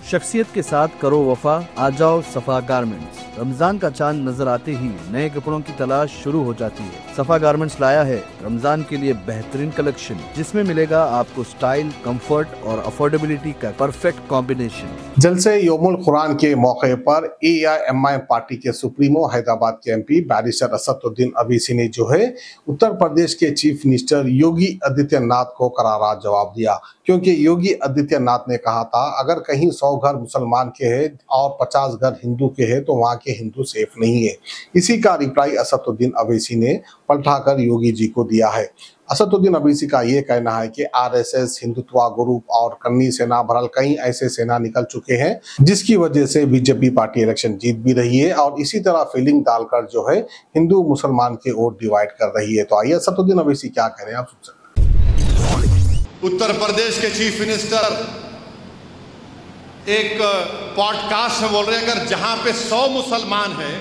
शख्सियत के साथ करो वफा, आ जाओ सफा गारमेंट्स। रमजान का चांद नजर आते ही नए कपड़ों की तलाश शुरू हो जाती है। सफा गारमेंट्स लाया है रमजान के लिए बेहतरीन कलेक्शन, जिसमें मिलेगा आपको स्टाइल, कंफर्ट और अफोर्डेबिलिटी का परफेक्ट कॉम्बिनेशन। जलसे योमुल कुरान के मौके पर AIMI पार्टी के सुप्रीमो हैदराबाद के MP बैरिस्टर असदुद्दीन अवीसी ने जो है उत्तर प्रदेश के चीफ मिनिस्टर योगी आदित्यनाथ को करारा जवाब दिया, क्योंकि योगी आदित्यनाथ ने कहा था अगर कहीं 100 घर मुसलमान के हैं और 50 घर हिंदू के हैं तो वहां के हिंदू सेफ नहीं है। इसी का रिप्लाई असदुद्दीन अवीसी ने पलटाकर योगी जी को दिया है। असदुद्दीन अवीसी का ये कहना है कि RSS, हिंदुत्वा ग्रुप और कन्नी सेना भरल कई ऐसे सेना निकल चुके हैं जिसकी वजह से बीजेपी पार्टी इलेक्शन जीत भी रही है और इसी तरह फीलिंग डालकर जो है हिंदू मुसलमान के वोट डिवाइड कर रही है। तो आइए असदुद्दीन अवीसी क्या कह रहे हैं आप सुन सकते हैं। उत्तर प्रदेश के चीफ मिनिस्टर एक पॉडकास्ट में बोल रहे हैं अगर जहां पे 100 मुसलमान हैं,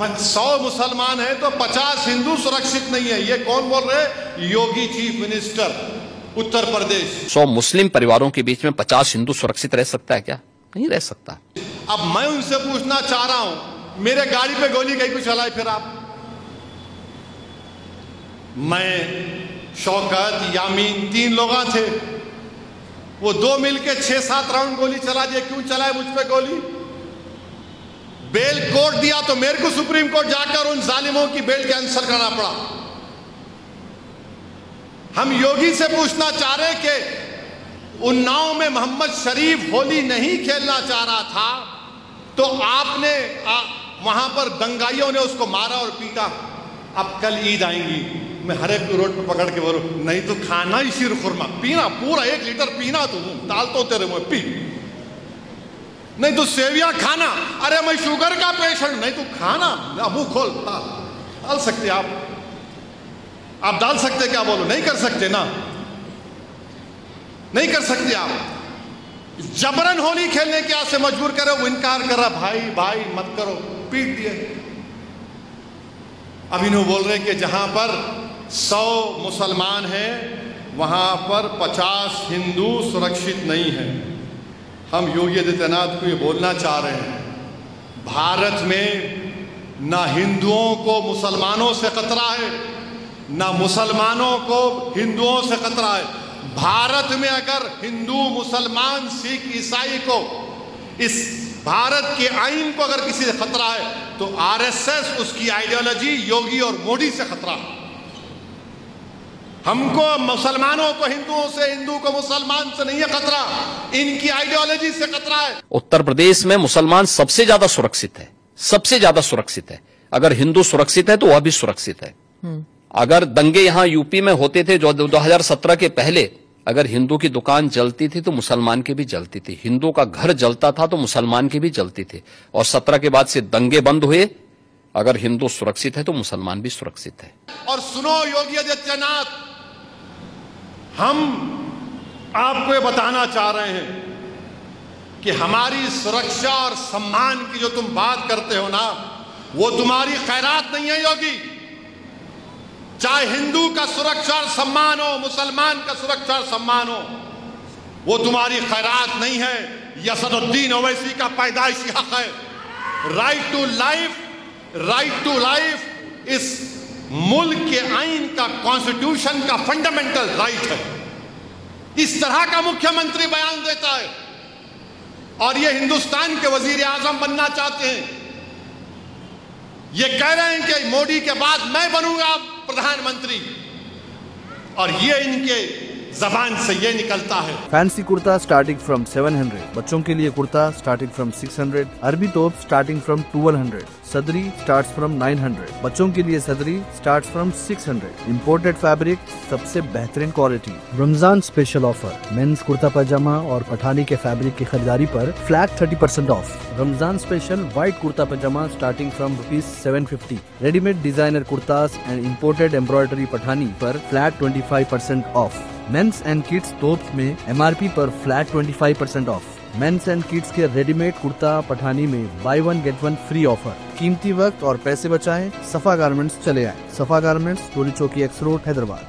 100 मुसलमान हैं तो 50 हिंदू सुरक्षित नहीं है। ये कौन बोल रहे हैं? योगी चीफ मिनिस्टर उत्तर प्रदेश। 100 मुस्लिम परिवारों के बीच में 50 हिंदू सुरक्षित रह सकता है क्या? नहीं रह सकता। अब मैं उनसे पूछना चाह रहा हूं, मेरे गाड़ी पे गोली कहीं को चलाए फिर आप? मैं, शौकत, यामीन 3 लोग थे, वो 2 मिलके 6-7 राउंड गोली चला दिए। क्यों चलाए मुझ पे गोली? बेल कोर्ट दिया तो मेरे को सुप्रीम कोर्ट जाकर उन जालिमों की बेल कैंसिल करना पड़ा। हम योगी से पूछना चाह रहे कि उन्नाव में मोहम्मद शरीफ होली नहीं खेलना चाह रहा था तो आपने वहां पर दंगाइयों ने उसको मारा और पीटा। अब कल ईद आएंगी, मैं हर एक रोड पे पकड़ के बोलूं नहीं तो खाना ही शीर खुरमा, पीना पूरा 1 लीटर पीना, तू डाल तो तेरे मुंह पी, नहीं तो सेविया खाना। अरे मैं शुगर का पेशेंट, नहीं तो खाना, मुंह खोल डाल सकते आप डाल सकते क्या? बोलो नहीं कर सकते ना, नहीं कर सकते आप। जबरन होली खेलने के यहाँ से मजबूर करे, वो इनकार कर रहा, भाई भाई मत करो, पीट दिए। अब इन्हों बोल रहे कि जहां पर 100 मुसलमान हैं वहां पर 50 हिंदू सुरक्षित नहीं है। हम योगी आदित्यनाथ को ये बोलना चाह रहे हैं, भारत में ना हिंदुओं को मुसलमानों से खतरा है, ना मुसलमानों को हिंदुओं से खतरा है। भारत में अगर हिंदू, मुसलमान, सिख, ईसाई को, इस भारत के आईन को अगर किसी से खतरा है तो RSS, उसकी आइडियोलॉजी, योगी और मोदी से खतरा है। हमको मुसलमानों को हिंदुओं से, हिंदू को मुसलमान से नहीं है खतरा, इनकी आइडियोलॉजी से खतरा है। उत्तर प्रदेश में मुसलमान सबसे ज्यादा सुरक्षित है, सबसे ज्यादा सुरक्षित है। अगर हिंदू सुरक्षित है तो वह भी सुरक्षित है। अगर दंगे यहां यूपी में होते थे जो 2017 के पहले, अगर हिंदू की दुकान जलती थी तो मुसलमान की भी जलती थी, हिंदू का घर जलता था तो मुसलमान की भी जलती थी। और 17 के बाद से दंगे बंद हुए। अगर हिंदू सुरक्षित है तो मुसलमान भी सुरक्षित है। और सुनो योगी आदित्यनाथ, हम आपको ये बताना चाह रहे हैं कि हमारी सुरक्षा और सम्मान की जो तुम बात करते हो ना, वो तुम्हारी खैरात नहीं है योगी। चाहे हिंदू का सुरक्षा और सम्मान हो, मुसलमान का सुरक्षा और सम्मान हो, वो तुम्हारी खैरात नहीं है। यह असदुद्दीन ओवैसी का पैदाइशी हक है। राइट टू लाइफ इस मुल्क के आईन का, कॉन्स्टिट्यूशन का फंडामेंटल राइट है। इस तरह का मुख्यमंत्री बयान देता है और ये हिंदुस्तान के वजीर आजम बनना चाहते हैं। ये कह रहे हैं कि मोदी के बाद मैं बनूंगा प्रधानमंत्री, और ये इनके जबान से ये निकलता है। फैंसी कुर्ता स्टार्टिंग फ्रॉम 700, बच्चों के लिए कुर्ता स्टार्टिंग फ्रॉम 600, अरबी तोप स्टार्टिंग फ्रॉम 1200, सदरी स्टार्ट्स फ्रॉम 900, बच्चों के लिए सदरी स्टार्ट्स फ्रॉम 600, इंपोर्टेड फैब्रिक, सबसे बेहतरीन quality. Ramzan special offer, men's kurta pyjama और पठानी के फैब्रिक की खरीदारी पर flat 30% off. Ramzan special white kurta pyjama starting from ₹750, readymade designer kurtas and imported embroidery Pathani पर flat 25% off. Men's and kids tops में MRP पर flat 25% off. Men's and kids के रेडीमेड कुर्ता पठानी में बाय 1 गेट 1 फ्री ऑफर। कीमती वक्त और पैसे बचाएं, सफा गारमेंट्स चले आए। सफा गारमेंट्स, टोली चौकी, X रोड, हैदराबाद।